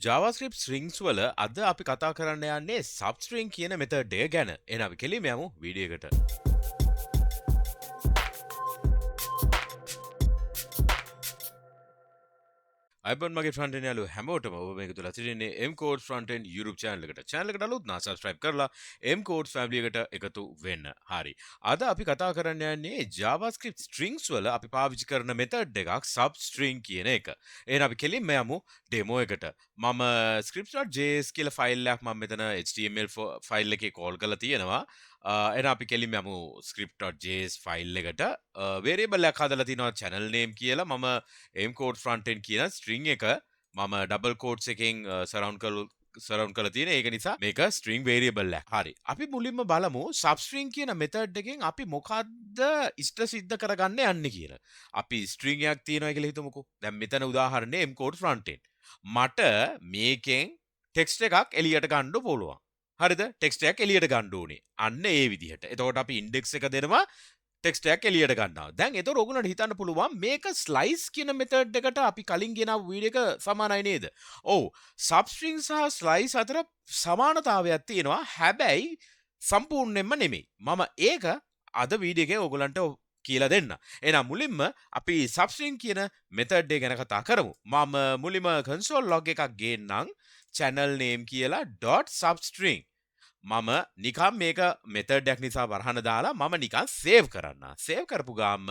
JavaScript strings වල අද අපි කතා කරන්න යන්නේ substring කියන method එක ගැන. එහෙනම් අපි කෙලින්ම යමු වීඩියෝ එකට. අයිබන් මගේ ෆ්‍රන්ට් එන්ඩ් යාළුවෝ හැමෝටම ඔබ මේක තුල සිටින්නේ MCodes Frontend YouTube channel එකට. channel එකට අලුත් නම් subscribe කරලා MCodes family එකට එකතු වෙන්න. හරි. අද අපි කතා කරන්න යන්නේ JavaScript strings වල අපි පාවිච්චි කරන method එකක් substring කියන එක. එහෙනම් අපි කෙලින්ම යමු demo එකට. මම scripts.js කියලා ෆයිල් එකක් මම මෙතන HTML ෆයිල් එකේ call කරලා තියෙනවා. එහෙනම් අපි කෙලින්ම යමු script.js ෆයිල් එකට. variable එකක් හදලා තිනවා channel name කියලා. මම MCodes Frontend කියන string එක මම double quotes එකෙන් surround කරලා තියෙන. ඒක නිසා මේක string variable එකක්. හරි. අපි මුලින්ම බලමු substring කියන method එකෙන් අපි මොකද්ද ඉෂ්ට සිද්ධ කරගන්න යන්නේ කියලා. අපි string එකක් තියෙනවා කියලා හිතමුකෝ. දැන් මෙතන උදාහරණේ MCodes Frontend. මට මේකෙන් text එකක් එළියට ගන්න පුළුවන්. හරිද? text එකක් එළියට ගන්න ඕනේ. අන්න ඒ විදිහට. එතකොට අපි index එක දෙනවා text එකක් එළියට ගන්නවා. දැන් එතකොට ඔයගොල්ලන්ට හිතන්න පුළුවන් මේක slice කියන method එකට අපි කලින් ගෙනාව වීඩියෝ එක සමානයි නේද? ඔව්. substring සහ slice අතර සමානතාවයක් තියෙනවා. හැබැයි සම්පූර්ණයෙන්ම නෙමෙයි. මම ඒක අද වීඩියෝ එකේ ඔයගොල්ලන්ට කියලා දෙන්න. එහෙනම් මුලින්ම අපි substring කියන method එක ගැන කතා කරමු. මම මුලින්ම console log එකක් ගේන්නම්. channel name කියලා .substring. මම නිකම් මේක method එකක් නිසා වරහන දාලා මම නිකන් save කරන්න. save කරපු ගාම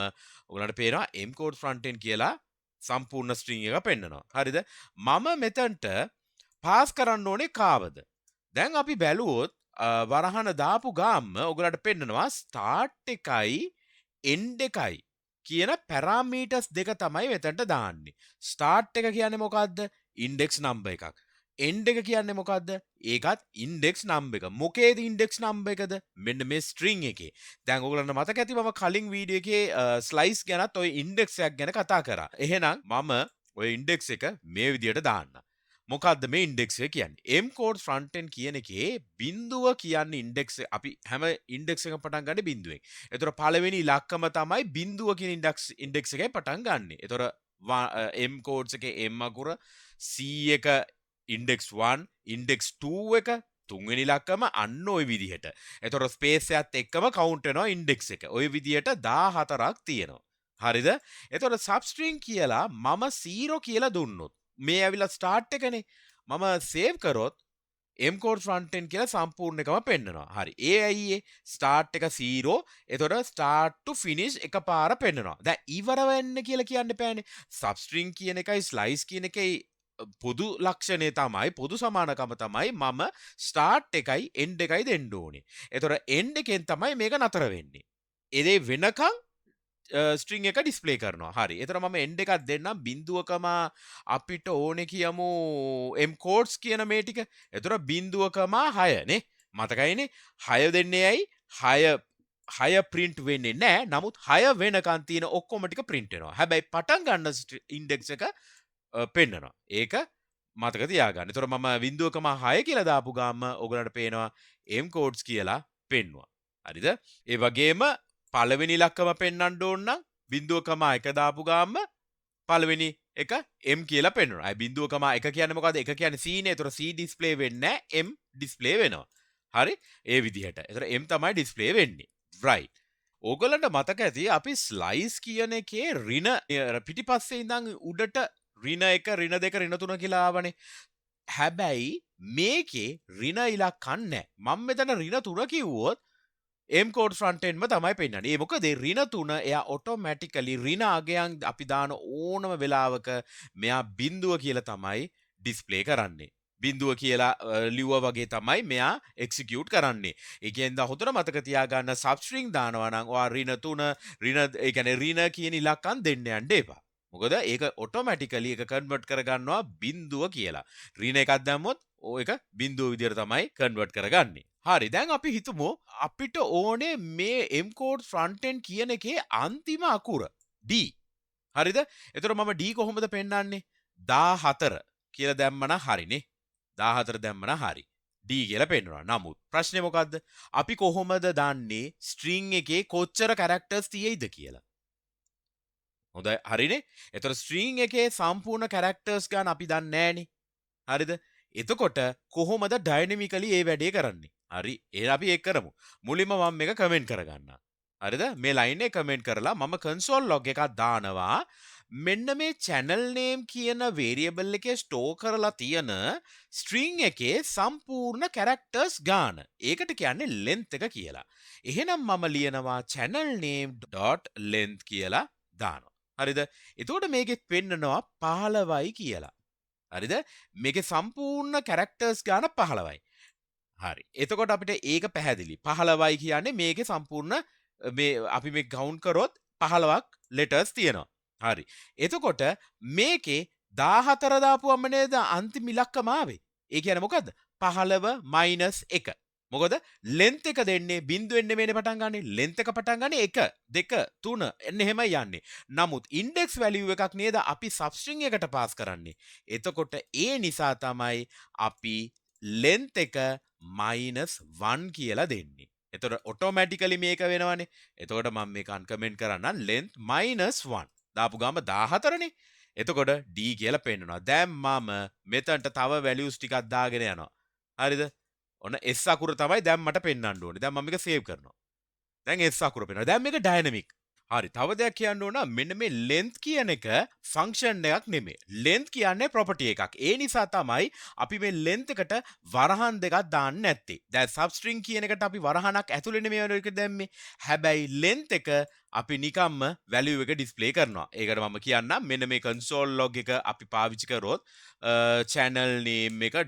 ඔයගලන්ට පේනවා MCodes Frontend කියලා සම්පූර්ණ string එක පෙන්නනවා. හරිද? මම මෙතනට pass කරන්න ඕනේ කාවද? දැන් අපි බැලුවොත් වරහන දාපු ගාම ඔයගලන්ට පෙන්නනවා start එකයි end එකයි කියන parameters දෙක තමයි මෙතනට දාන්නේ. start එක කියන්නේ මොකද්ද? index number එකක්. end එක කියන්නේ මොකද්ද? ඒකත් index number එක. මොකේද index number එකද? මෙන්න මේ string එකේ. දැන් ඔයගලන්ට මතක ඇති මම කලින් වීඩියෝ එකේ slice ගැනත් ඔය index එකක් ගැන කතා කරා. එහෙනම් මම ඔය index එක මේ විදියට දාන්න. මොකද්ද මේ index එක කියන්නේ? MCodes Frontend කියන එකේ බිඳුව කියන්නේ index එක. අපි හැම index එකක් පටන් ගන්නේ බිඳුවෙන්. ඒතර පළවෙනි ඉලක්කම තමයි බිඳුව කියන index එකේ පටන් ගන්නෙ. ඒතර MCodes එකේ M අකුර C එක index 1 index 2 එක තුන්වෙනි ඉලක්කම අන්න ওই විදිහට. එතකොට ස්පේස් එකත් එක්කම කවුන්ට් වෙනවා index එක. ওই විදිහට 14ක් තියෙනවා. හරිද? එතකොට substring කියලා මම 0 කියලා දුන්නොත් මේ ඇවිල්ලා start එකනේ. මම save කරොත් MCodes Frontend කියලා සම්පූර්ණ එකම පෙන්නනවා. හරි. ඒ ඇයි ඒ start එක 0. එතකොට start to finish එකපාර පෙන්නනවා. දැන් ඉවර වෙන්න කියලා කියන්න බෑනේ. substring කියන එකයි slice කියන එකයි පොදු ලක්ෂණය තමයි පොදු සමානකම තමයි මම start එකයි end එකයි දෙන්න ඕනේ. එතකොට end එකෙන් තමයි මේක නතර වෙන්නේ. ඒ වෙනකන් string එක display කරනවා. හරි. එතකොට මම end එකක් දෙන්නම් බිඳුවකම අපිට ඕනේ කියමු MCodes කියන මේ ටික. එතකොට බිඳුවකම 6 නේ. මතකයිනේ 6 දෙන්නේ ඇයි 6 print වෙන්නේ නැහැ. නමුත් 6 වෙනකන් තියෙන ඔක්කොම ටික print වෙනවා. හැබැයි පටන් ගන්න index එක පෙන්නනවා. ඒක මතක තියාගන්න. ඒතර මම බිඳුවකම 6 කියලා දාපු ගාම ඔයගලන්ට පේනවා MCodes කියලා පෙන්නවා. හරිද? ඒ වගේම පළවෙනි ඉලක්කම පෙන්වන්න ඕන නම් බිඳුවකම 1 දාපු ගාම පළවෙනි එක M කියලා පෙන්වනවා. අය බිඳුවකම 1 කියන්නේ මොකද්ද? 1 කියන්නේ C නේ. ඒතර C display වෙන්නේ නැහැ. M display වෙනවා. හරි? ඒ විදිහට. ඒතර M තමයි display වෙන්නේ. right. ඕගලන්ට මතක ඇති අපි slice කියන එකේ ඍණ පිටිපස්සේ ඉඳන් උඩට ඍණ 1 ඍණ 2 ඍණ 3 කියලා ආවනේ. හැබැයි මේකේ ඍණ ඉලක්ක නැහැ. මම මෙතන ඍණ 3 කිව්වොත් MCodes Frontend තමයි පෙන්නන්නේ. ඒ මොකද ඍණ 3 එයා ඔටෝමැටිකලි ඍණ අගයන් අපි දාන ඕනම වෙලාවක මෙයා බිඳුව කියලා තමයි ඩිස්ප්ලේ කරන්නේ. බිඳුව කියලා ලිව්වා වගේ තමයි මෙයා එක්සිකියුට් කරන්නේ. ඒ කියන්නේ හොඳට මතක තියාගන්න substring දානවා නම් ඔයා ඍණ 3 ඒ කියන්නේ ඍණ කියන ඉලක්කම් දෙන්න යන්න එපා. මොකද ඒක ඔටෝමැටිකලි එක කන්වර්ට් කරගන්නවා බිඳුව කියලා. ඍණ එකක් දැම්මොත් ඒක බිඳුව විදියට තමයි කන්වර්ට් කරගන්නේ. හරි. දැන් අපි හිතමු අපිට ඕනේ මේ MCodes Frontend කියන එකේ අන්තිම අකුර D. හරිද? එතකොට මම D කොහොමද පෙන්නන්නේ? 14 කියලා දැම්මනම් හරිනේ. 14 දැම්මනම් හරි. D කියලා පෙන්නනවා. නමුත් ප්‍රශ්නේ මොකද්ද? අපි කොහොමද දන්නේ string එකේ කොච්චර characters තියෙයිද කියලා? හොඳයි හරිනේ. එතකොට string එකේ සම්පූර්ණ characters ගන්න අපි දන්නේ නැහනේ. හරිද? එතකොට කොහොමද ඩයිනමිකලි ඒ වැඩේ කරන්නේ? හරි. එහෙනම් අපි ඒක කරමු. මුලින්ම මම මේක කමෙන්ට් කරගන්නවා. හරිද? මේ ලයින් එක කමෙන්ට් කරලා මම console log එකක් දානවා. මෙන්න මේ channel name කියන variable එකේ store කරලා තියෙන string එකේ සම්පූර්ණ characters ගාන. ඒකට කියන්නේ length එක කියලා. එහෙනම් මම ලියනවා channel name.length කියලා දානවා. හරිද? එතකොට මේකෙත් පෙන්නනවා 15යි කියලා. හරිද? මේකේ සම්පූර්ණ characters ගාන 15යි. හරි. එතකොට අපිට ඒක පැහැදිලි. 15යි කියන්නේ මේකේ සම්පූර්ණ මේ අපි මේ count කරොත් 15ක් letters තියෙනවා. හරි. එතකොට මේකේ 14 දාපුවම නේද අන්තිම ඉලක්කම ආවේ. ඒ කියන්නේ මොකද්ද? 15 1. මොකද length එක දෙන්නේ බිංදුවෙන් නෙමෙයිනේ පටන් ගන්නෙ. length එක පටන් ගන්නේ 1 2 3 එන්න එහෙමයි යන්නේ. නමුත් index value එකක් නේද අපි substring එකට පාස් කරන්නේ. එතකොට ඒ නිසා තමයි අපි length එක -1 කියලා දෙන්නේ. එතකොට automatically මේක වෙනවනේ. එතකොට මම මේක uncomment කරන්නම් length -1. දාපු ගාම 14 නේ. එතකොට d කියලා පෙන්නනවා. දැන් මම මෙතනට තව values ටිකක් දාගෙන යනවා. හරිද? ඔන්න S අකුර තමයි දැන් මට පෙන්වන්න ඕනේ. දැන් මම මේක සේව් කරනවා. දැන් S අකුර පෙන්වනවා. දැන් මේක ඩයිනමික්. හරි. තව දෙයක් කියන්න ඕන මෙන්න මේ length කියන එක ෆන්ක්ෂන් එකක් නෙමෙයි. length කියන්නේ property එකක්. ඒ නිසා තමයි අපි මේ length එකට වරහන් දෙකක් දාන්න නැත්තේ. දැන් substring කියන එකට අපි වරහනක් ඇතුළේ නෙමෙයි මේක දැම්මේ. හැබැයි length එක අපි නිකම්ම value එක display කරනවා. ඒකට මම කියන්නම් මෙන්න මේ console log එක අපි පාවිච්චි කරොත් channel name එක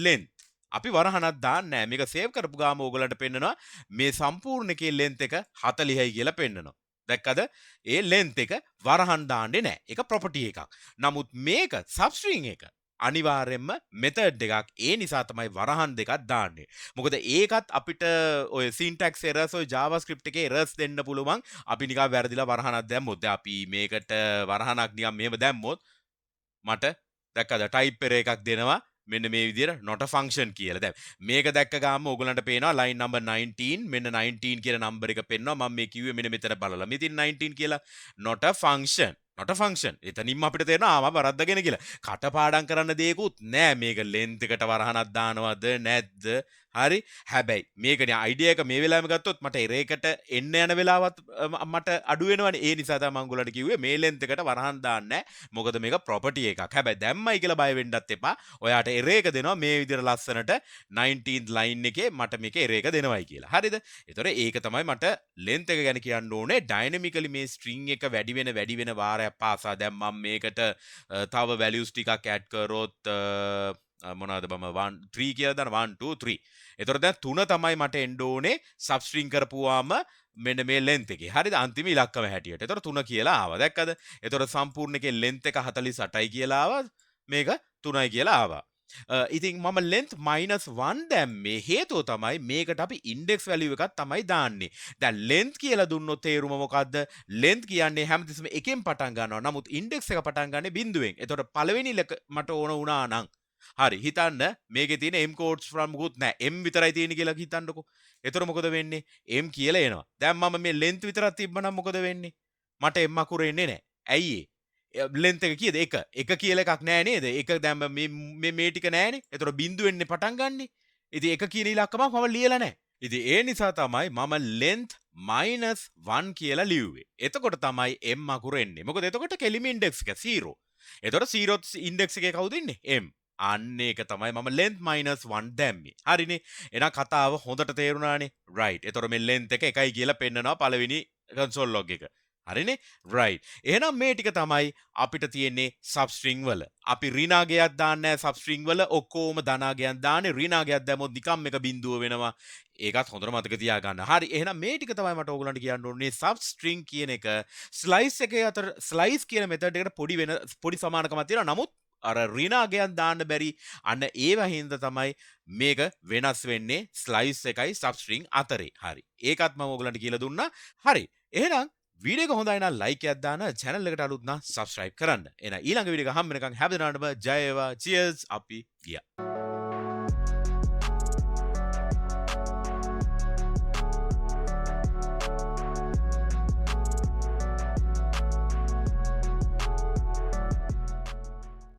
.length අපි වරහනක් දාන්නේ නැහැ. මේක සේව් කරපු ගාම ඕගලන්ට පෙන්නනවා මේ සම්පූර්ණ එකේ length එක 40යි කියලා පෙන්නනවා. දැක්කද? ඒ length එක වරහන් දාන්නේ නැහැ. ඒක property එකක්. නමුත් මේක substring එක අනිවාර්යයෙන්ම method එකක්. ඒ නිසා තමයි වරහන් දෙකක් දාන්නේ. මොකද ඒකත් අපිට ඔය syntax errors ඔය JavaScript එකේ errors දෙන්න පුළුවන්. අපි නිකන් වැරදිලා වරහනක් දැම්මොත් අපි මේකට වරහනක් නිකන් මෙහෙම දැම්මොත් මට දැක්කද type error එකක් දෙනවා. මෙන්න මේ විදිහට not a function කියලා. දැන් මේක දැක්ක ගාම ඕගලන්ට පේනවා line number 19 මෙන්න 19 කියන නම්බර් එක පෙන්නවා. මම මේ කිව්වේ මෙන්න මෙතන බලලා. මෙතින් 19 කියලා not a function. not a function. එතනින්ම අපිට තේරෙනවා ආ මම වරද්දගෙන කියලා. කටපාඩම් කරන්න දෙයක්වත් නෑ. මේක length එකට වරහනක් දානවද නැද්ද? හරි. හැබැයි මේකනේ idea එක මේ වෙලාවෙම ගත්තොත් මට error එකට එන්න යන වෙලාවත් මට අඩු වෙනවනේ. ඒ නිසා තමයි මම උගලන්ට කිව්වේ මේ length එකට වරහන් දාන්න නෑ. මොකද මේක property එකක්. හැබැයි දැම්මයි කියලා බය වෙන්නත් එපා. ඔයාට error එක දෙනවා මේ විදිහට ලස්සනට 19th line එකේ මට මේක error එක දෙනවයි කියලා. හරිද? ඒතොර ඒක තමයි මට length එක ගැන කියන්න ඕනේ. dynamically මේ string එක වැඩි වෙන වාරයක් පාසා දැන් මම මේකට තව values ටිකක් add කරොත් මොනවද බම 1 3 කියලා දාන 1 2 3. එතකොට දැන් 3 තමයි මට එන්න ඕනේ substring කරපුවාම මෙන්න මේ length එකේ. හරිද? අන්තිම ඉලක්කම හැටියට. එතකොට 3 කියලා ආවා. දැක්කද? එතකොට සම්පූර්ණ එකේ length එක 48යි කියලා ආවා. මේක 3යි කියලා ආවා. ඉතින් මම length -1 දැම්මේ හේතුව තමයි මේකට අපි index value එකක් තමයි දාන්නේ. දැන් length කියලා දුන්නොත් තේරුම මොකද්ද? length කියන්නේ හැමතිස්සෙම එකෙන් පටන් ගන්නවා. නමුත් index එක පටන් ගන්නේ බිංදුවෙන්. එතකොට පළවෙනි මට ඕන වුණා නම් හරි හිතන්න මේකේ තියෙන MCodes from මුකුත් නැහැ. M විතරයි තියෙන්නේ කියලා හිතන්නකෝ. එතකොට මොකද වෙන්නේ? M කියලා එනවා. දැන් මම මේ length විතරක් තිබ්බනම් මොකද වෙන්නේ? මට M අකුර එන්නේ නැහැ. ඇයි ඒ? length එක කීයද? 1. 1 කියලා එකක් නැහැ නේද? 1 දැන් මේ ටික නැහැනේ. එතකොට බිංදුවෙන්නේ පටන් ගන්නෙ. ඉතින් 1 කියන ඉලක්කමක් මම ලියලා නැහැ. ඉතින් ඒ නිසා තමයි මම length -1 කියලා ලිව්වේ. එතකොට තමයි M අකුර එන්නේ. මොකද එතකොට කෙලිම index එක 0. එතකොට 0th index එකේ කවුද ඉන්නේ? M. අන්න ඒක තමයි මම length -1 දැම්මේ. හරිනේ. එහෙනම් කතාව හොඳට තේරුණානේ. right. එතකොට මේ length එක 1යි කියලා පෙන්නනවා පළවෙනි console log එක. හරිනේ? right. එහෙනම් මේ ටික තමයි අපිට තියෙන්නේ substring වල. අපි ඍණාගයක් දාන්නේ නැහැ substring වල. ඔක්කොම ධනාගයක් දාන්නේ. ඍණාගයක් දැම්මොත් නිකම් එක බිඳුව වෙනවා. ඒකත් හොඳට මතක තියාගන්න. හරි. එහෙනම් මේ ටික තමයි මට ඕගලන්ට කියන්න ඕනේ. substring කියන එක slice එකේ අතර slice කියන method එකට පොඩි සමානකමක් තියෙනවා. නමුත් අර ඍණාගයක් දාන්න බැරි අන්න ඒව හින්දා තමයි මේක වෙනස් වෙන්නේ slice එකයි substring අතරේ. හරි. ඒකත් මම ඔයගලන්ට කියලා දුන්නා. හරි. එහෙනම් වීඩියෝ එක හොඳයි නම් ලයික් එකක් දාන්න, channel එකට අලුත් නම් subscribe කරන්න. එහෙනම් ඊළඟ වීඩියෝ එක හම්බ වෙනකන් හැම දිනකටම ජය වේවා. cheers අපි ගියා.